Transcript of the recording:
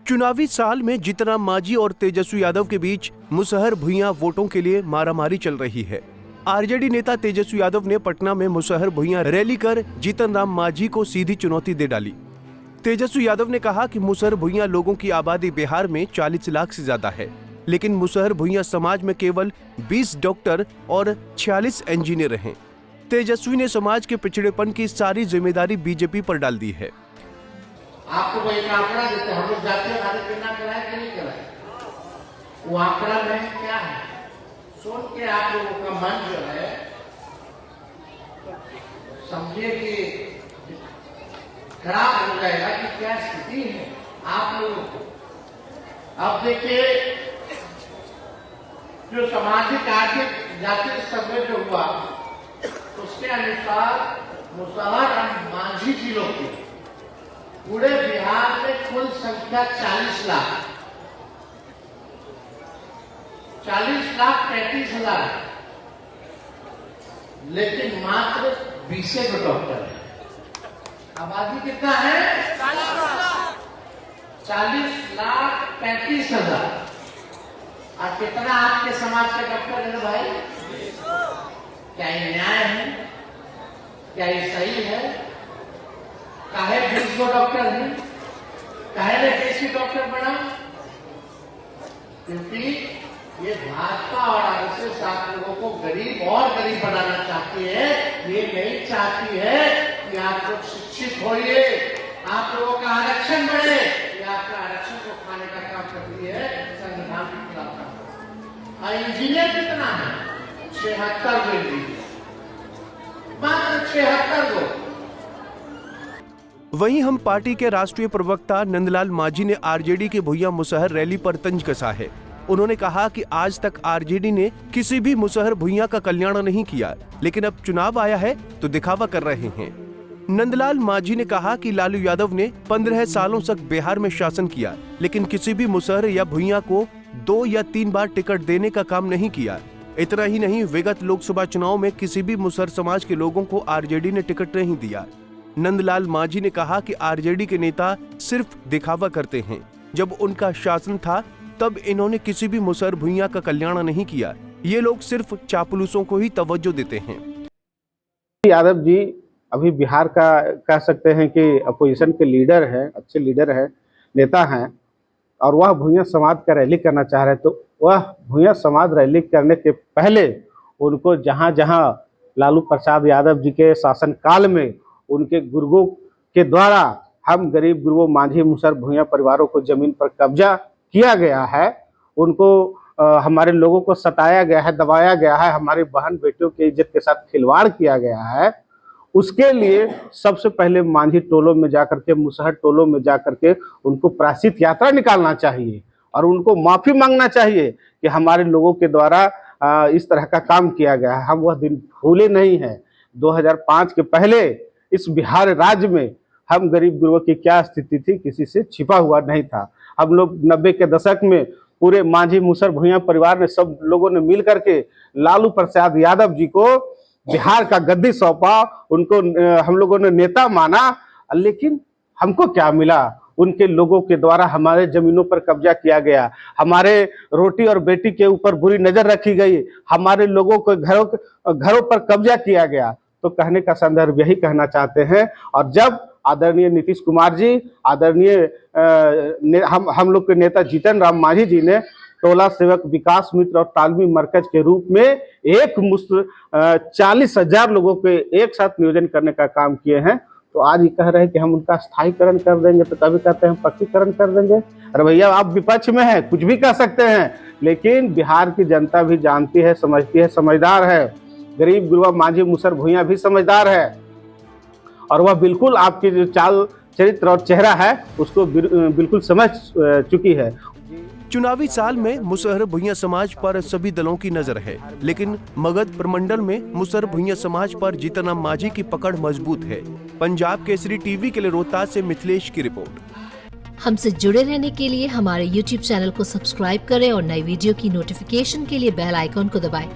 चुनावी साल में जीतनराम मांझी और तेजस्वी यादव के बीच मुसहर भुइयां वोटों के लिए मारामारी चल रही है। आरजेडी नेता तेजस्वी यादव ने पटना में मुसहर भुइयां रैली कर जीतनराम मांझी को सीधी चुनौती दे डाली। तेजस्वी यादव ने कहा कि मुसहर भुइयां लोगों की आबादी बिहार में 40 लाख से ज्यादा है, लेकिन मुसहर भुइयां समाज में केवल 20 डॉक्टर और 46 इंजीनियर हैं। तेजस्वी ने समाज के पिछड़ेपन की सारी जिम्मेदारी बीजेपी पर डाल दी है। आपको वो एक आंकड़ा देते हैं, हम लोग जातीय आधारित चुनाव कराए कि नहीं कराए, वो आंकड़ा में क्या है सुन के आप लोगों का मन जो है समझिए कि खराब हो जाएगा कि क्या स्थिति है आप लोगों को। अब देखिए जो सामाजिक आर्थिक जातीय सर्वे जो हुआ उसके अनुसार मुसहर और मांझी जिलों की पूरे बिहार में कुल संख्या 40 लाख 35,00,000, लेकिन मात्र 20 डॉक्टर है। आबादी कितना है? 40,35,000। और कितना आपके समाज के डॉक्टर है भाई? क्या ये न्याय है? क्या ये सही है? काहे 20 डॉक्टर हैं? काहे ने 20 डॉक्टर बना? क्योंकि ये भाजपा और आरएसएस आप लोगों को गरीब और गरीब बनाना चाहती है। ये नहीं चाहती है कि आप लोग शिक्षित होइए, आप लोगों का आरक्षण बढ़े। ये आपका आरक्षण को खाने का काम करती है संविधान के खिलाफ। और इंजीनियर कितना है? 76 गो इंजीनियर, मात्र 76 गो। वहीं हम पार्टी के राष्ट्रीय प्रवक्ता नंदलाल मांझी ने आरजेडी के भुइयां मुसहर रैली पर तंज कसा है। उन्होंने कहा कि आज तक आरजेडी ने किसी भी मुसहर भुइयां का कल्याण नहीं किया, लेकिन अब चुनाव आया है तो दिखावा कर रहे हैं। नंदलाल मांझी ने कहा कि लालू यादव ने 15 सालों तक बिहार में शासन किया, लेकिन किसी भी मुसहर या भुइयां को 2 या 3 बार टिकट देने का काम नहीं किया। इतना ही नहीं, विगत लोकसभा चुनाव में किसी भी मुसहर समाज के लोगों को आरजेडी ने टिकट नहीं दिया। नंदलाल मांझी ने कहा कि आरजेडी के नेता सिर्फ दिखावा करते हैं। जब उनका शासन था तब इन्होंने किसी भी मुसहर भुइयां का कल्याण नहीं किया। ये लोग सिर्फ चापलूसों को ही तवज्जो देते हैं। यादव जी अभी बिहार का कह सकते हैं कि अपोजिशन के लीडर है, अच्छे लीडर है, नेता हैं, और वह भुइयां समाज का रैली करना चाह रहे हैं। तो वह भुइयां समाज रैली करने के पहले उनको जहां जहां लालू प्रसाद यादव जी के शासन काल में उनके गुर्गों के द्वारा हम गरीब गुरुओं मांझी मुसहर भुइयां परिवारों को जमीन पर कब्जा किया गया है, उनको हमारे लोगों को सताया गया है, दबाया गया है, हमारी बहन बेटियों की इज्जत के साथ खिलवाड़ किया गया है। उसके लिए सबसे पहले मांझी टोलों में जाकर के, मुसहर टोलों में जाकर के उनको प्रायश्चित यात्रा निकालना चाहिए और उनको माफी मांगना चाहिए कि हमारे लोगों के द्वारा इस तरह का काम किया गया है। हम वह दिन भूले नहीं हैं। 2005 के पहले इस बिहार राज्य में हम गरीब गुरुओं की क्या स्थिति थी, किसी से छिपा हुआ नहीं था। हम लोग 90 के दशक में पूरे मांझी मुसहर भुइयां परिवार ने, सब लोगों ने मिल करके लालू प्रसाद यादव जी को बिहार का गद्दी सौंपा, उनको हम लोगों ने नेता माना। लेकिन हमको क्या मिला? उनके लोगों के द्वारा हमारे जमीनों पर कब्जा किया गया, हमारे रोटी और बेटी के ऊपर बुरी नजर रखी गई, हमारे लोगों को घरों पर कब्जा किया गया। तो कहने का संदर्भ यही कहना चाहते हैं। और जब आदरणीय नीतीश कुमार जी, आदरणीय हम लोग के नेता जीतनराम मांझी जी ने टोला सेवक विकास मित्र और तालमी मरकज के रूप में एक मुश्त 40,000 लोगों के एक साथ नियोजन करने का काम किए हैं, तो आज ये कह रहे हैं कि हम उनका स्थायीकरण कर देंगे, तो कभी कहते हैं पक्कीकरण कर देंगे। अरे भैया, आप विपक्ष में हैं, कुछ भी कह सकते हैं, लेकिन बिहार की जनता भी जानती है, समझती है, समझदार है। गरीब गुरुआ मांझी मुसहर भुइयां भी समझदार है, और वह बिल्कुल आपकी जो चाल चरित्र और चेहरा है उसको बिल्कुल समझ चुकी है। चुनावी साल में मुसहर भुइयां समाज पर सभी दलों की नजर है, लेकिन मगध प्रमंडल में मुसहर भुइयां समाज पर जीतनराम मांझी की पकड़ मजबूत है। पंजाब केसरी टीवी के लिए रोहतास से मिथिलेश की रिपोर्ट। हमसे जुड़े रहने के लिए हमारे YouTube चैनल को सब्सक्राइब करें और नई वीडियो की नोटिफिकेशन के लिए बेल आइकॉन को दबाएं।